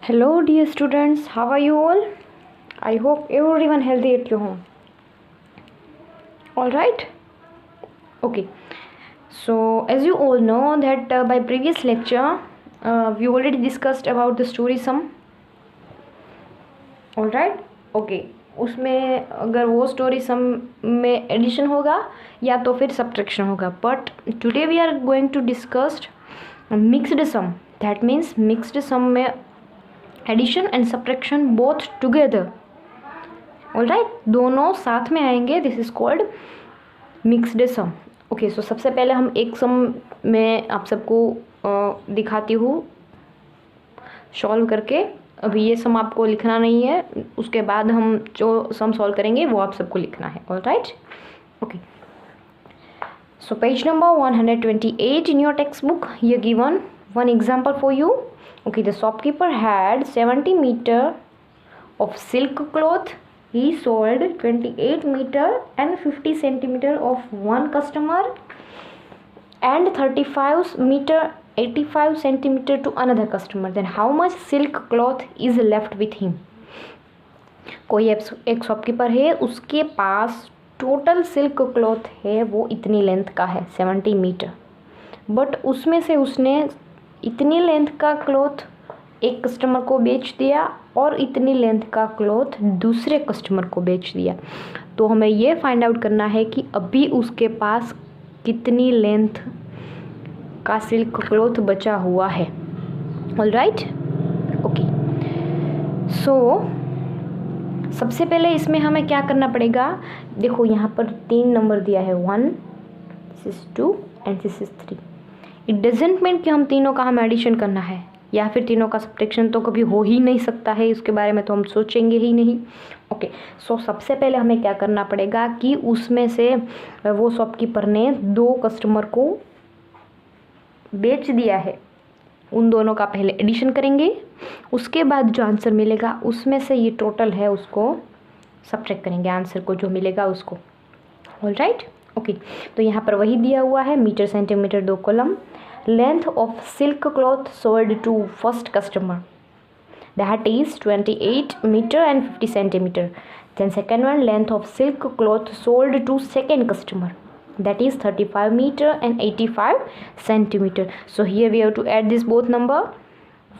Hello dear students, how are you all? I hope everyone healthy at your home. All right? Okay. So as you all know that by previous lecture we already discussed about the story sum. All right? Okay. उसमें अगर वो story सम में addition होगा या तो फिर subtraction होगा, but today we are going to discuss mixed sum. That means mixed sum में addition and subtraction both together. All right, दोनों साथ में आएंगे. This is called mixed sum. Okay, so सबसे पहले हम एक सम में आप सबको दिखाती हूँ सॉल्व करके. अभी ये सम आपको लिखना नहीं है, उसके बाद हम जो सम सॉल्व करेंगे वो आप सबको लिखना है. All right, okay. So page number 128 in your textbook, here given one example for you. Okay, the shopkeeper had 70 meter of silk cloth. He sold 28 meter and 50 centimeter of one customer and 35 meter 85 centimeter to another customer. Then how much silk cloth is left with him? कोई एक shopkeeper है, उसके पास total silk cloth है वो इतनी length का है 70 metre, but उसमें से उसने इतनी लेंथ का क्लॉथ एक कस्टमर को बेच दिया और इतनी लेंथ का क्लॉथ दूसरे कस्टमर को बेच दिया. तो हमें ये फाइंड आउट करना है कि अभी उसके पास कितनी लेंथ का सिल्क क्लॉथ बचा हुआ है. All right, okay. सो सबसे पहले इसमें हमें क्या करना पड़ेगा. देखो यहाँ पर 3 नंबर दिया है, 1, this is 2 and this is 3. It doesn't mean कि हम तीनों का हमें एडिशन करना है या फिर तीनों का सब्ट्रैक्शन तो कभी हो ही नहीं सकता है, इसके बारे में तो हम सोचेंगे ही नहीं. ओके, सो सबसे पहले हमें क्या करना पड़ेगा कि उसमें से वो शॉपकीपर ने 2 कस्टमर को बेच दिया है, उन दोनों का पहले एडिशन करेंगे, उसके बाद जो आंसर मिलेगा उसमें से ये टोटल है उसको सब्ट्रैक्ट करेंगे, आंसर को जो मिलेगा उसको. All right, okay. तो यहाँ पर वही दिया हुआ है, metre centimetre 2 column. Length of silk cloth sold to first customer, that is 28 metre and 50 centimetre. Then second one, length of silk cloth sold to second customer, that is 35 meter and 85 centimeter. So here we have to add this both number.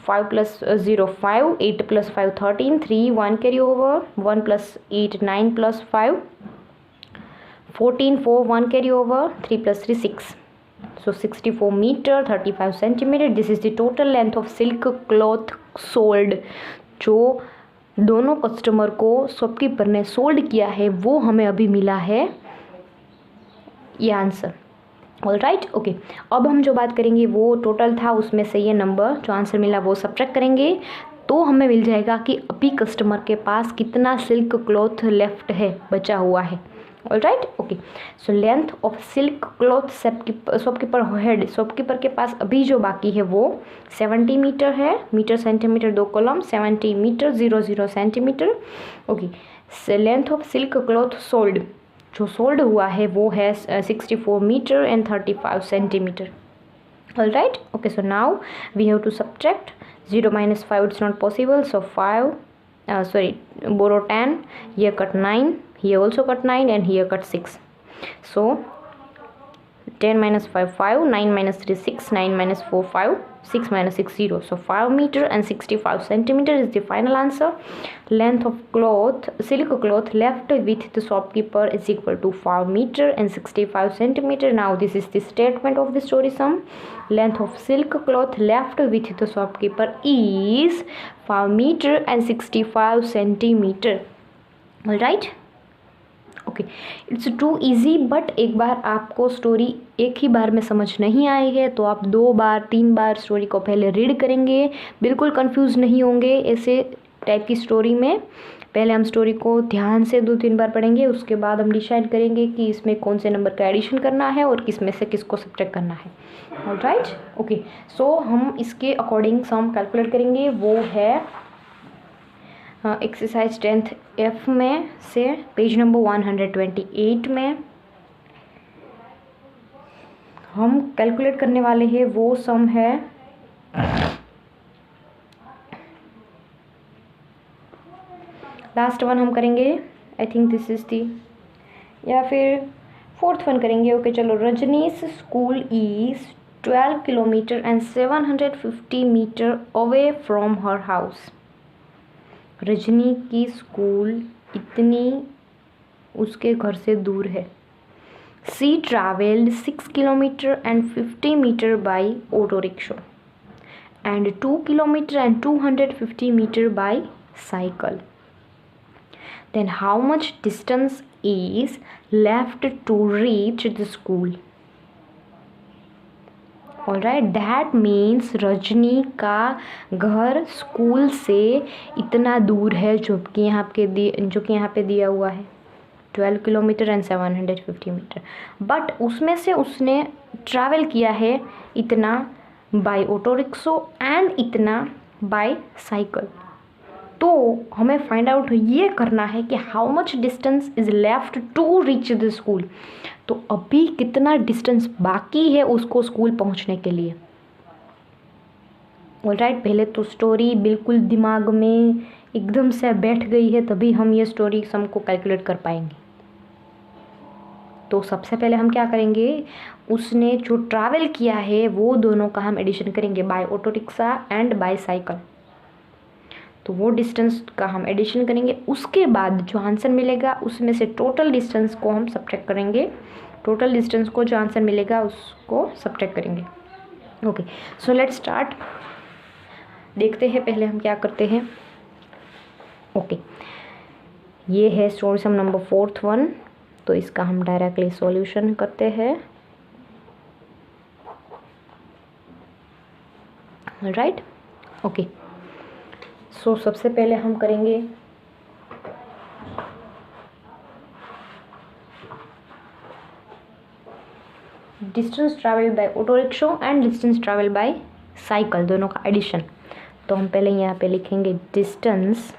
5 plus 0 5, 8 plus 5 13, 3 1 carry over, 1 plus 8 9 plus 5 14, 4 1 carry over, 3 plus 3 6. So 64 meter 35 centimeter. This is the total length of silk cloth sold. जो दोनों customer को shopkeeper ने sold किया है वो हमें अभी मिला है ये आंसर. All right, okay. अब हम जो बात करेंगे वो टोटल था, उसमें से ये नंबर जो आंसर मिला वो सब्ट्रैक्ट करेंगे, तो हमें मिल जाएगा कि अभी कस्टमर के पास कितना सिल्क क्लॉथ लेफ्ट है, बचा हुआ है. All right, okay. So length of silk cloth shopkeeper head, shopkeeper के पास अभी जो बाकी है वो 70 मीटर है, metre centimetre 2 column, 70 metre 00 centimetre. Okay, length of silk cloth sold, जो सोल्ड हुआ है वो है 64 metre and 35 centimetre. All right, okay. So now we have to subtract 0 minus 5, it's not possible. So 5, borrow 10, here cut 9, here also cut 9 and here cut 6. So 10 minus 5 5, 9 minus 3 6, 9 minus 4 5, 6 minus 6 0. So 5 meter and 65 centimeter is the final answer. Length of cloth, silk cloth left with the shopkeeper is equal to 5 meter and 65 centimeter. Now this is the statement of the story sum. Length of silk cloth left with the shopkeeper is 5 meter and 65 centimeter. All right. Okay, it's too easy, but एक बार आपको story एक ही बार में समझ नहीं आई है तो आप 2 बार 3 बार स्टोरी को पहले रीड करेंगे, बिल्कुल कंफ्यूज नहीं होंगे ऐसे टाइप की स्टोरी में. पहले हम स्टोरी को ध्यान से 2-3 बार पढ़ेंगे, उसके बाद हम डिसाइड करेंगे कि इसमें कौन से नंबर का एडिशन करना है और किस में से किसको सब्ट्रैक्ट करना है. All right, okay. सो हम इसके अकॉर्डिंग सम कैलकुलेट करेंगे, वो है एक्सरसाइज 10th F में से पेज नंबर 128 में हम कैलकुलेट करने वाले हैं. वो सम है लास्ट वन हम करेंगे, I think this is the, या फिर फोर्थ वन करेंगे। ओके चलो, Rajnish school is 12 kilometre and 750 metre away from her house. Rajni की स्कूल इतनी उसके घर से दूर है। She travelled 6 kilometre and 50 metre by auto rickshaw and 2 kilometer and 250 meter by cycle. Then how much distance is left to reach the school? Alright, that means Rajni का घर school से इतना दूर है जो कि यहाँ पे दिया हुआ है 12 किलोमीटर एंड 750 मीटर, बट उसमें से उसने ट्रैवल किया है इतना बाय ऑटो रिक्शो एंड इतना बाय साइकिल। तो हमें फाइंड आउट ये करना है कि how much distance is left to reach the school. तो अभी कितना डिस्टेंस बाकी है उसको स्कूल पहुंचने के लिए। ऑलराइट, पहले तो स्टोरी बिल्कुल दिमाग में एकदम से बैठ गई है, तभी हम ये स्टोरी सम को कैलकुलेट कर पाएंगे। तो सबसे पहले हम क्या करेंगे, उसने जो ट्रैवल किया है वो दोनों का हम एडिशन करेंगे, by auto rickshaw and by cycle. तो वो डिस्टेंस का हम एडिशन करेंगे, उसके बाद जो आंसर मिलेगा उसमें से टोटल डिस्टेंस को हम सब्ट्रैक्ट करेंगे। टोटल डिस्टेंस को जो आंसर मिलेगा उसको सब्ट्रैक्ट करेंगे। Okay, so let's start. देखते हैं पहले हम क्या करते हैं। ओके, ये है स्टोरी सम नंबर 4th वन। तो इसका हम डायरेक्टली सॉल्यूशन करते हैं। राइट, ओके, सो सबसे पहले हम करेंगे distance travel by auto rickshaw and distance travel by cycle, दोनों का एडिशन। तो हम पहले यहाँ पे लिखेंगे distance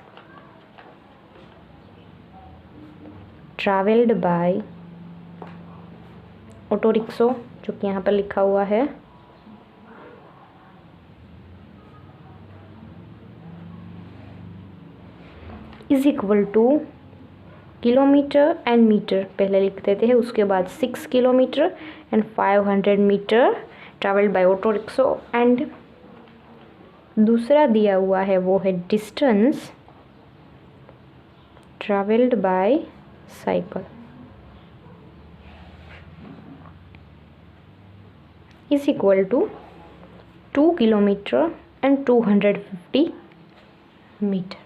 travelled by auto rickshaw, जो कि यहाँ पर लिखा हुआ है, is equal to kilometre and metre पहले लिख देते हैं, उसके बाद 6 kilometre and 500 metre travelled by auto rickshaw, and दूसरा दिया हुआ है वो है distance travelled by cycle is equal to 2 kilometre and 250 metre.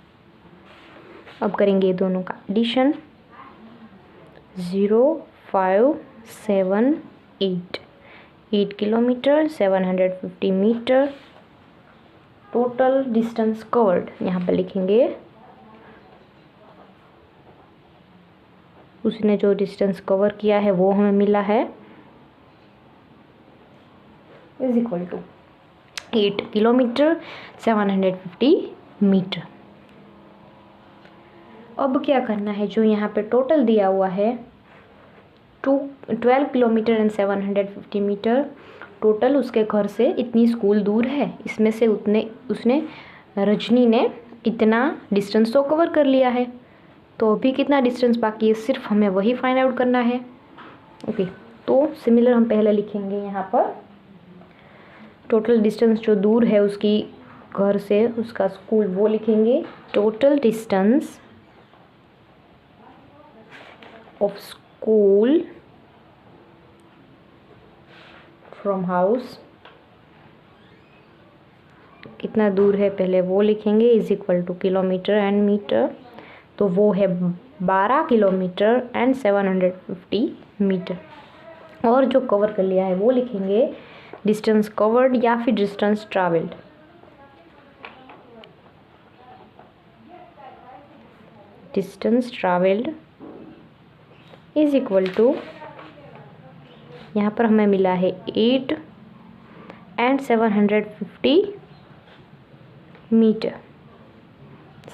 अब करेंगे दोनों का addition, 0 5 7 8 kilometre 750 metre. Total distance covered यहाँ पर लिखेंगे, उसने जो डिस्टेंस कवर किया है वो हमें मिला है is equal to 8 kilometre 750 metre. अब क्या करना है, जो यहाँ पे टोटल दिया हुआ है 12 किलोमीटर एंड 750 मीटर, टोटल उसके घर से इतनी स्कूल दूर है, इसमें से उसने रजनी ने इतना डिस्टेंस तो कवर कर लिया है। तो अभी कितना डिस्टेंस बाकी है, सिर्फ हमें वही फाइंड आउट करना है। ओके, तो सिमिलर हम पहले लिखेंगे यहाँ पर टोटल डिस्टेंस जो दूर है उसकी घर से उसका स्कूल, वो लिखेंगे total distance of school from house, कितना दूर है पहले वो लिखेंगे, is equal to kilometre and metre. तो वो है 12 किलोमीटर एंड 750 मीटर। और जो कवर कर लिया है वो लिखेंगे डिस्टेंस कवर्ड या फिर distance travelled. Distance travelled is equal to, यहाँ पर हमें मिला है 8 एंड 750 मीटर।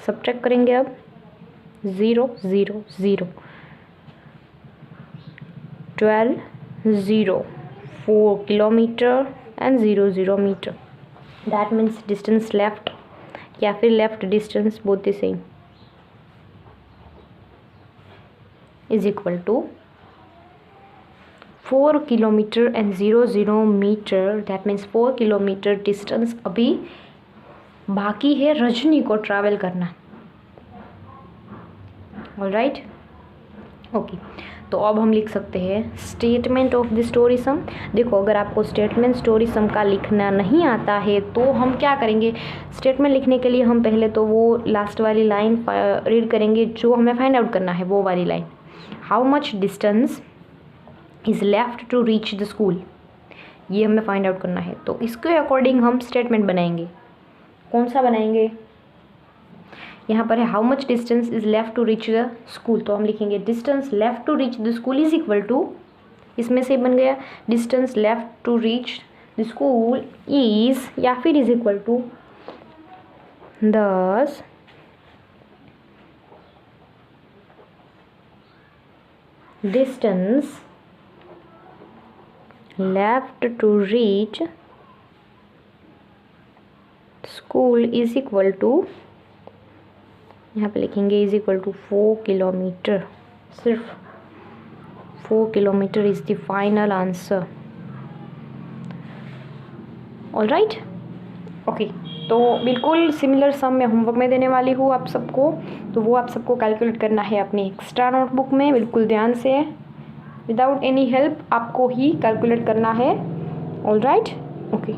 सब्ट्रैक्ट करेंगे अब, 0 0 0 12 0 4 kilometre and 0 0 metre. That means distance left या फिर left distance both the same. Is equal to 4 kilometre and 0 metre, that means 4 kilometre distance अभी बाकी है रजनी को ट्रैवल करना। All right, okay. तो अब हम लिख सकते हैं statement of the story sum. देखो, अगर आपको स्टेटमेंट स्टोरी सम का लिखना नहीं आता है तो हम क्या करेंगे, स्टेटमेंट लिखने के लिए हम पहले तो वो लास्ट वाली लाइन रीड करेंगे जो हमें फाइंड आउट करना है, वो वाली line, how much distance is left to reach the school, ये हमें फाइंड आउट करना है। तो इसके अकॉर्डिंग हम स्टेटमेंट बनाएंगे। कौन सा बनाएंगे, यहाँ पर है how much distance is left to reach the school, तो हम लिखेंगे distance left to reach the school is equal to, इसमें से बन गया distance left to reach the school is, या फिर is equal to 10 distance left to reach school is equal to, यहाँ पे लिखेंगे इज इक्वल टू 4 किलोमीटर, सिर्फ 4 kilometre is the final answer. Alright, okay. तो बिल्कुल सिमिलर सम मैं homework में देने वाली हूँ आप सबको, तो वो आप सबको कैलकुलेट करना है अपनी एक्स्ट्रा नोटबुक में, बिल्कुल ध्यान से, विदाउट एनी हेल्प आपको ही कैलकुलेट करना है। Alright, okay.